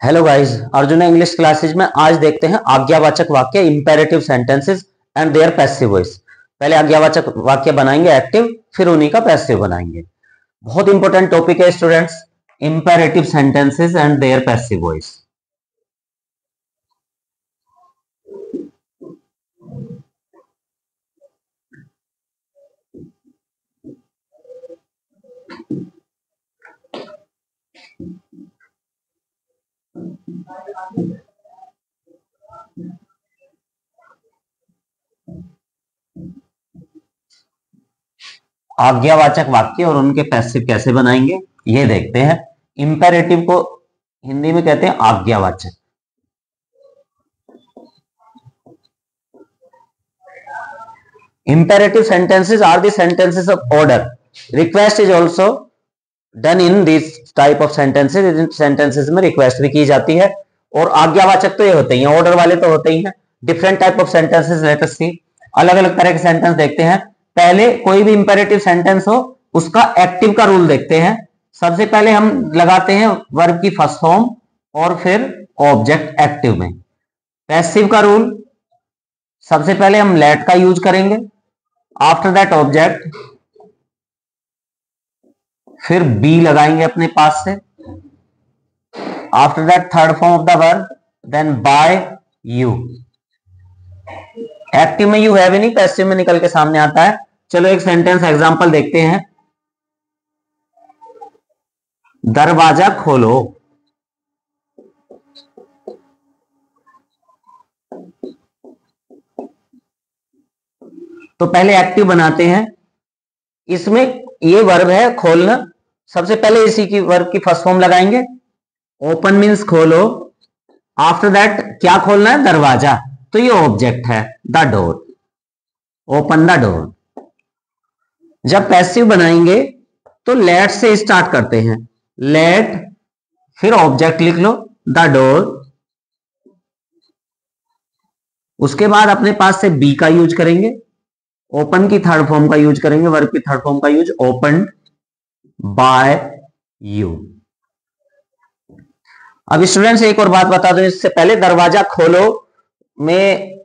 Hello guys, Arjun English classes में आज देखते हैं आज्ञावाचक वाक्य, imperative sentences and there passive voice. पहले आज्ञावाचक वाक्य बनाएंगे एक्टिव, फिर उन्हीं का पैसिव बनाएंगे। बहुत इंपॉर्टेंट टॉपिक है students, imperative sentences and there passive voice. आज्ञावाचक वाक्य और उनके पैसिव कैसे बनाएंगे ये देखते हैं। इंपेरेटिव को हिंदी में कहते हैं आज्ञावाचक। Imperative sentences are the sentences of order. Request is also done in these type of sentences. In sentences में request भी की जाती है और आज्ञावाचक तो ये होते ही हैं, ऑर्डर वाले तो होते ही हैं। Different type of sentences let us see. अलग अलग तरह के सेंटेंस देखते हैं। पहले कोई भी इंपेरेटिव सेंटेंस हो उसका एक्टिव का रूल देखते हैं। सबसे पहले हम लगाते हैं वर्ब की फर्स्ट फॉर्म और फिर ऑब्जेक्ट एक्टिव में। पैसिव का रूल, सबसे पहले हम लेट का यूज करेंगे, आफ्टर दैट ऑब्जेक्ट, फिर बी लगाएंगे अपने पास से, after that third form of the verb, then by you. Active में यू हैव नहीं, पैसिव में निकल के सामने आता है। चलो एक सेंटेंस एग्जांपल देखते हैं। दरवाजा खोलो। तो पहले एक्टिव बनाते हैं। इसमें ये वर्ब है खोलना, सबसे पहले इसी की वर्ब की फर्स्ट फॉर्म लगाएंगे। ओपन मीन्स खोलो, आफ्टर दैट क्या खोलना है? दरवाजा, तो ये ऑब्जेक्ट है the door, open the door. जब पैसिव बनाएंगे तो लेट से स्टार्ट करते हैं। लेट, फिर ऑब्जेक्ट लिख लो द डोर, उसके बाद अपने पास से बी का यूज करेंगे, ओपन की थर्ड फॉर्म का यूज करेंगे, वर्ब की थर्ड फॉर्म का यूज, ओपन बाय यू। अब स्टूडेंट्स एक और बात बता दो इससे पहले, दरवाजा खोलो में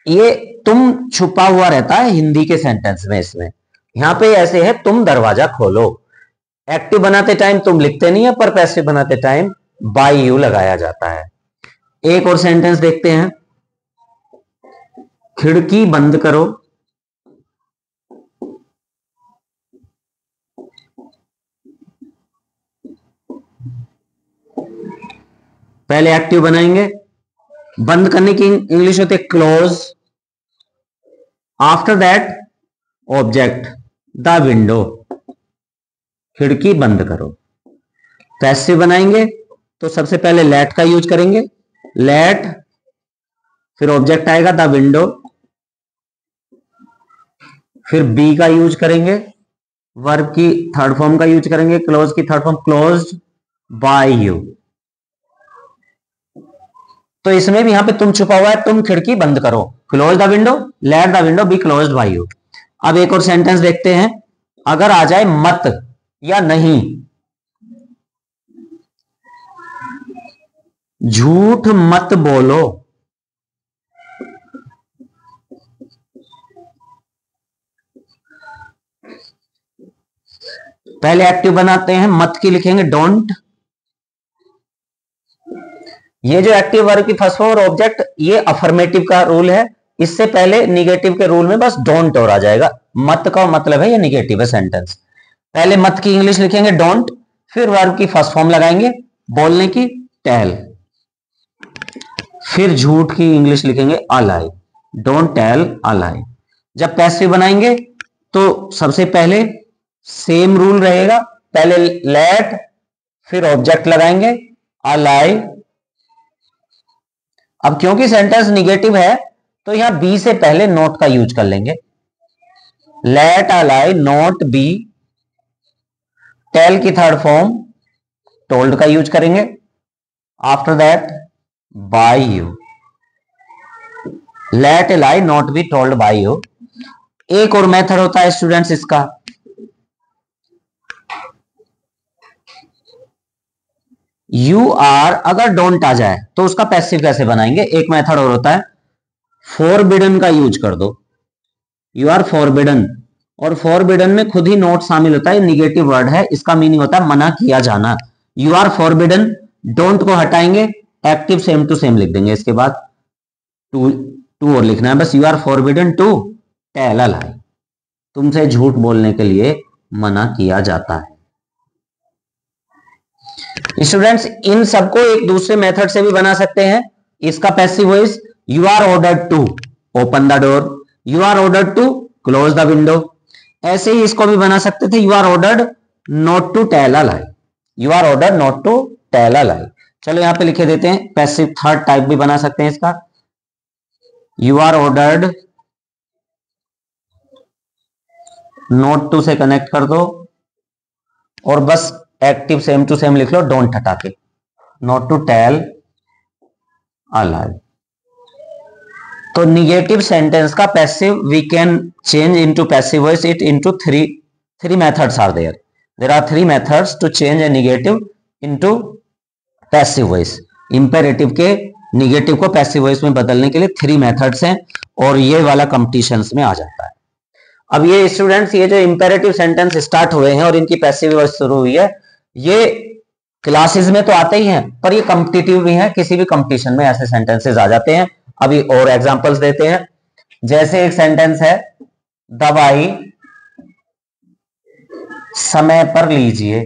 ये तुम छुपा हुआ रहता है हिंदी के सेंटेंस में। इसमें यहां पे ऐसे है तुम दरवाजा खोलो। एक्टिव बनाते टाइम तुम लिखते नहीं है, पर पैसिव बनाते टाइम बाय यू लगाया जाता है। एक और सेंटेंस देखते हैं। खिड़की बंद करो। पहले एक्टिव बनाएंगे, बंद करने की इंग्लिश होती है close, after that object the window, खिड़की बंद करो। पैसिव बनाएंगे तो सबसे पहले लेट का यूज करेंगे, लेट, फिर ऑब्जेक्ट आएगा द विंडो, फिर बी का यूज करेंगे, वर्ब की थर्ड फॉर्म का यूज करेंगे, क्लोज की third form closed by you. तो इसमें भी यहां पे तुम छुपा हुआ है, तुम खिड़की बंद करो, close the window, let the window be closed by you. अब एक और सेंटेंस देखते हैं। अगर आ जाए मत या नहीं, झूठ मत बोलो। पहले एक्टिव बनाते हैं, मत की लिखेंगे डोंट। ये जो एक्टिव वर्ब की फर्स्ट फॉर्म और ऑब्जेक्ट, ये अफर्मेटिव का रूल है। इससे पहले निगेटिव के रूल में बस डोंट और आ जाएगा। मत का मतलब है ये निगेटिव है सेंटेंस। पहले मत की इंग्लिश लिखेंगे डोंट, फिर वर्ब की फर्स्ट फॉर्म लगाएंगे बोलने की, टेल, फिर झूठ की इंग्लिश लिखेंगे अलाई, डोंट टेल अलाई। जब पैसिव बनाएंगे तो सबसे पहले सेम रूल रहेगा, पहले लेट, फिर ऑब्जेक्ट लगाएंगे अलाई। अब क्योंकि सेंटेंस निगेटिव है तो यहां बी से पहले नोट का यूज कर लेंगे, let a lie not be, tell की थर्ड फॉर्म टोल्ड का यूज करेंगे, after that by you, let a lie not be told by you. एक और मेथड होता है स्टूडेंट्स इसका, यू आर अगर डोंट आ जाए तो उसका पैसिव कैसे बनाएंगे? एक मेथड और होता है, फॉरबिडन का यूज कर दो। यू आर फॉरबिडन, और फॉरबिडन में खुद ही नॉट शामिल होता है, निगेटिव वर्ड है, इसका मीनिंग होता है मना किया जाना। यू आर फॉरबिडन, डोंट को हटाएंगे, एक्टिव सेम टू सेम लिख देंगे, इसके बाद टू टू और लिखना है बस। You are forbidden to tell a lie, तुमसे झूठ बोलने के लिए मना किया जाता है। स्टूडेंट्स इन सबको एक दूसरे मेथड से भी बना सकते हैं। इसका passive voice, you are ordered to open the door, you are ordered to close the window. ऐसे ही इसको भी बना सकते थे, you are ordered not to tell a lie, you are ordered not to tell a lie. चलो यहां पे लिखे देते हैं, पैसिव थर्ड टाइप भी बना सकते हैं इसका, you are ordered not to से कनेक्ट कर दो और बस एक्टिव सेम टू सेम लिख लो, डोंट हटा के, not to tell a lie. तो निगेटिव सेंटेंस का passive we can change into passive voice it into three methods are there are three methods to change a negative into passive voice. Imperative के negative को passive voice में बदलने के लिए three methods हैं, और ये वाला कंपटीशंस में आ जाता है। अब ये स्टूडेंट्स, ये जो इंपेरेटिव सेंटेंस स्टार्ट हुए हैं और इनकी पैसिव वॉइस शुरू हुई है, ये क्लासेस में तो आते ही हैं, पर ये कॉम्पिटिटिव भी हैं, किसी भी कंपटीशन में ऐसे सेंटेंसेस आ जाते हैं। अभी और एग्जांपल्स देते हैं। जैसे एक सेंटेंस है, दवाई समय पर लीजिए।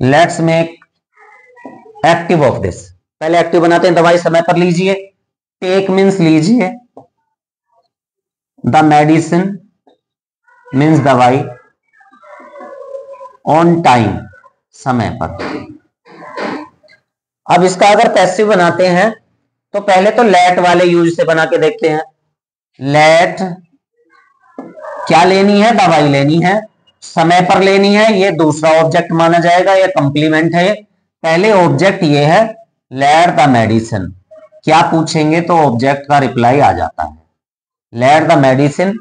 Let's make active of this. पहले एक्टिव बनाते हैं, दवाई समय पर लीजिए, टेक मीन्स लीजिए, द मेडिसिन मीन्स दवाई, ऑन टाइम समय पर। अब इसका अगर पैसिव बनाते हैं तो पहले तो लेट वाले यूज से बना के देखते हैं। लेट क्या लेनी है? दवाई लेनी है, समय पर लेनी है, ये दूसरा ऑब्जेक्ट माना जाएगा, ये कंप्लीमेंट है। पहले ऑब्जेक्ट ये है, लेट द मेडिसिन, क्या पूछेंगे तो ऑब्जेक्ट का रिप्लाई आ जाता है, लेट द मेडिसिन।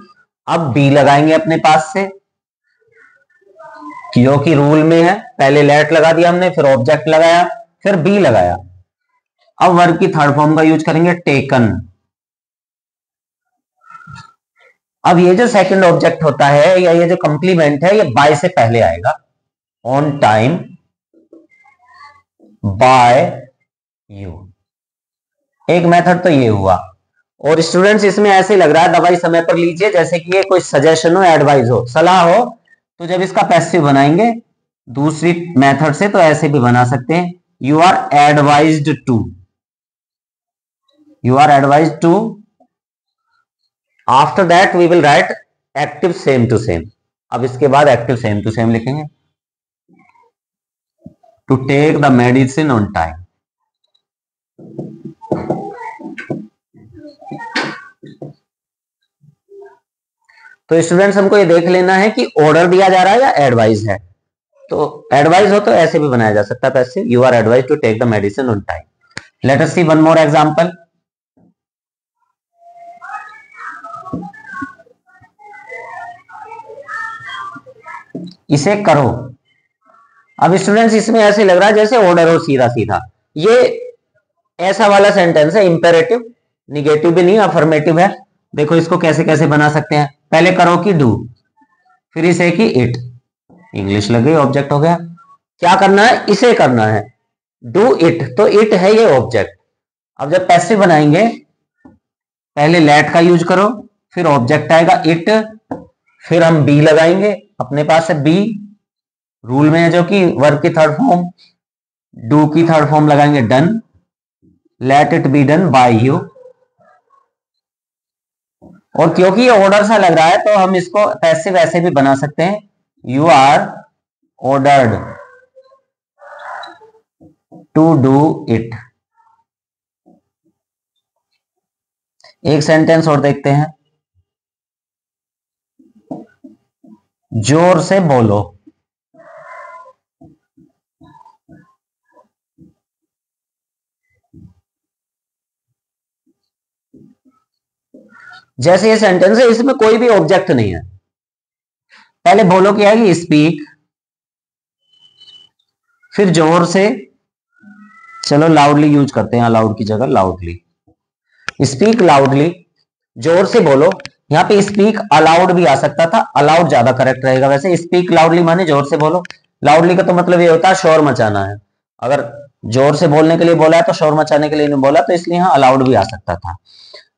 अब बी लगाएंगे अपने पास से, क्योंकि रूल में है, पहले लेट लगा दिया हमने, फिर ऑब्जेक्ट लगाया, फिर बी लगाया। अब वर्ब की थर्ड फॉर्म का यूज करेंगे, टेकन। अब ये जो सेकंड ऑब्जेक्ट होता है या ये जो कंप्लीमेंट है, ये बाय से पहले आएगा, ऑन टाइम बाय यू। एक मेथड तो ये हुआ। और स्टूडेंट्स इसमें ऐसे लग रहा है, दवाई समय पर लीजिए, जैसे कि ये कोई सजेशन हो, एडवाइस हो, सलाह हो। तो जब इसका पैसिव बनाएंगे दूसरी मेथड से, तो ऐसे भी बना सकते हैं, you are advised to, you are advised to. After that we will write active same to same. अब इसके बाद एक्टिव सेम टू सेम लिखेंगे, to take the medicine on time. तो स्टूडेंट्स हमको ये देख लेना है कि ऑर्डर दिया जा रहा है या एडवाइस है। तो एडवाइस हो तो ऐसे भी बनाया जा सकता है passive, you are advise to take the medicine on time. Let us see one more example. इसे करो। अब स्टूडेंट्स इसमें ऐसे लग रहा है जैसे ऑर्डर हो सीधा सीधा, ये ऐसा वाला सेंटेंस है, इंपेरेटिव, निगेटिव भी नहीं, अफर्मेटिव है। देखो इसको कैसे कैसे बना सकते हैं, पहले करो की डू, फिर इसे की इट, इंग्लिश लग गई, ऑब्जेक्ट हो गया। क्या करना है? इसे करना है, डू इट, तो इट है ये ऑब्जेक्ट। अब जब पैसिव बनाएंगे, पहले लेट का यूज करो, फिर ऑब्जेक्ट आएगा इट, फिर हम बी लगाएंगे अपने पास से, बी रूल में है जो कि वर्ब की थर्ड फॉर्म, डू की थर्ड फॉर्म लगाएंगे done, let it be done by you. और क्योंकि ये ऑर्डर सा लग रहा है तो हम इसको पैसिव ऐसे भी बना सकते हैं, you are ordered to do it. एक सेंटेंस और देखते हैं, जोर से बोलो। जैसे ये सेंटेंस है, इसमें कोई भी ऑब्जेक्ट नहीं है। पहले बोलो क्या है, स्पीक, फिर जोर से, चलो लाउडली यूज करते हैं, लाउड की जगह लाउडली, स्पीक लाउडली, जोर से बोलो। यहां पे स्पीक अलाउड भी आ सकता था, अलाउड ज्यादा करेक्ट रहेगा वैसे। स्पीक लाउडली माने जोर से बोलो। लाउडली का तो मतलब ये होता है शोर मचाना है। अगर जोर से बोलने के लिए बोला है तो शोर मचाने के लिए नहीं बोला, तो इसलिए यहां अलाउड भी आ सकता था।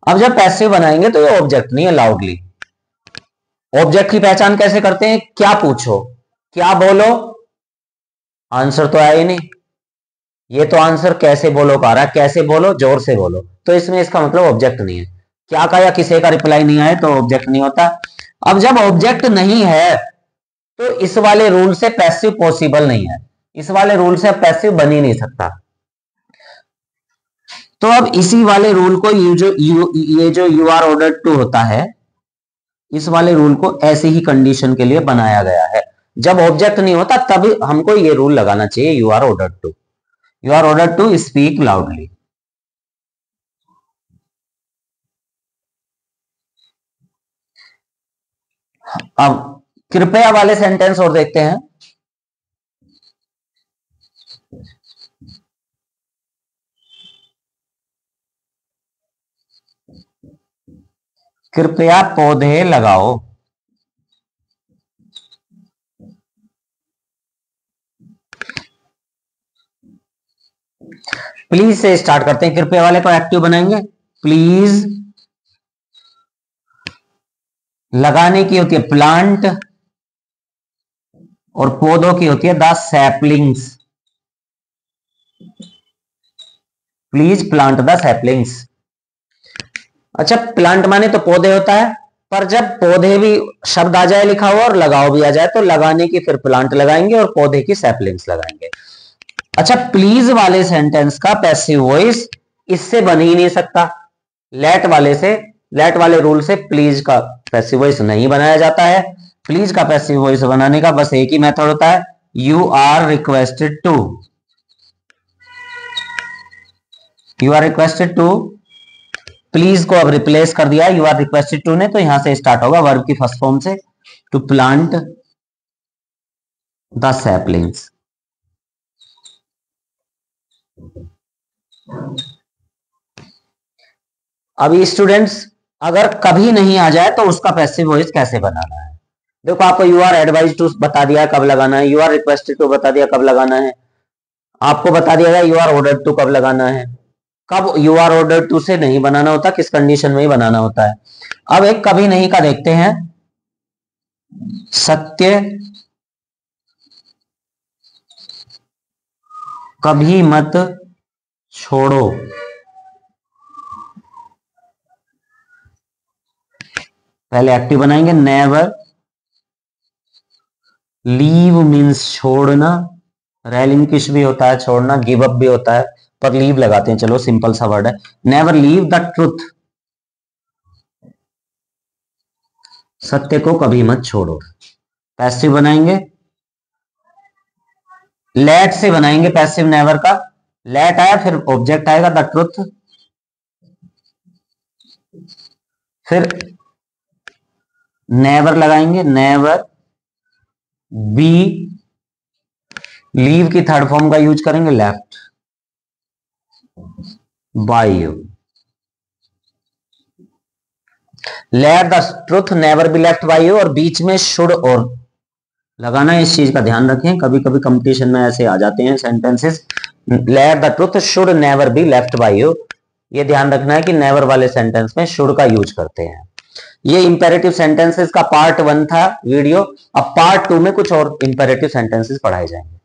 अब जब पैसिव बनाएंगे तो ये ऑब्जेक्ट नहीं है लाउडली। ऑब्जेक्ट की पहचान कैसे करते हैं, क्या पूछो, क्या बोलो, आंसर तो आया ही नहीं। ये तो आंसर कैसे बोलो का आ रहा है, कैसे बोलो, जोर से बोलो, तो इसमें इसका मतलब ऑब्जेक्ट नहीं है। क्या का या किसी का रिप्लाई नहीं आए तो ऑब्जेक्ट नहीं होता। अब जब ऑब्जेक्ट नहीं है तो इस वाले रूल से पैसिव पॉसिबल नहीं है, इस वाले रूल से अब पैसिव बन ही नहीं सकता। तो अब इसी वाले रूल को ये जो यू आर ऑर्डर टू होता है, इस वाले रूल को ऐसी ही कंडीशन के लिए बनाया गया है। जब ऑब्जेक्ट नहीं होता तब हमको ये रूल लगाना चाहिए, you are order to, you are order to speak loudly. अब कृपया वाले सेंटेंस और देखते हैं। कृपया पौधे लगाओ। प्लीज से स्टार्ट करते हैं, कृपया वाले को एक्टिव बनाएंगे। प्लीज, लगाने की होती है प्लांट, और पौधों की होती है the saplings. Please plant the saplings. अच्छा, प्लांट माने तो पौधे होता है, पर जब पौधे भी शब्द आ जाए लिखा हुआ और लगाओ भी आ जाए तो लगाने की फिर प्लांट लगाएंगे और पौधे की सैपलिंग्स लगाएंगे। अच्छा, प्लीज वाले सेंटेंस का पैसिव वॉइस इससे बन ही नहीं सकता। लेट वाले से, लेट वाले रूल से प्लीज का पैसिव वॉइस नहीं बनाया जाता है। प्लीज का पैसिव वॉइस बनाने का बस एक ही मेथड होता है, you are requested to. You are requested to, please को अब रिप्लेस कर दिया यू आर रिक्वेस्टेड टू ने, तो यहां से स्टार्ट होगा वर्ब की फर्स्ट फॉर्म से, टू प्लांट द सैपलिंग्स। अभी स्टूडेंट्स, अगर कभी नहीं आ जाए तो उसका पैसिव वॉइस कैसे बनाना है। देखो, आपको यू आर एडवाइज टू बता दिया कब लगाना है, यू आर रिक्वेस्टेड टू बता दिया कब लगाना है, आपको बता दिया गया यू आर ऑर्डर्ड टू कब लगाना है। कब यू आर ऑर्डर्ड टू से नहीं बनाना होता, किस कंडीशन में ही बनाना होता है। अब एक कभी नहीं का देखते हैं। सत्य कभी मत छोड़ो। पहले एक्टिव बनाएंगे, नेवर लीव मीन्स छोड़ना, रेलिंक्विश भी होता है छोड़ना, गिव अप भी होता है, पर लीव लगाते हैं, चलो सिंपल सा वर्ड है। नेवर लीव द ट्रुथ, सत्य को कभी मत छोड़ो। पैसिव बनाएंगे, लेट से बनाएंगे पैसिव नेवर का। लेट आया फिर ऑब्जेक्ट आएगा द ट्रुथ, फिर नेवर लगाएंगे, नेवर बी, लीव की थर्ड फॉर्म का यूज करेंगे left by you. Let the truth never be left by you, और बीच में शुड और लगाना है, इस चीज का ध्यान रखें, कभी कभी कंपटीशन में ऐसे आ जाते हैं sentences. Let the truth should never be left by you, ये ध्यान रखना है कि नेवर वाले सेंटेंस में शुड का यूज करते हैं। ये इंपेरेटिव सेंटेंसेस का पार्ट 1 था वीडियो। अब पार्ट 2 में कुछ और इंपेरेटिव सेंटेंसेस पढ़ाए जाएंगे।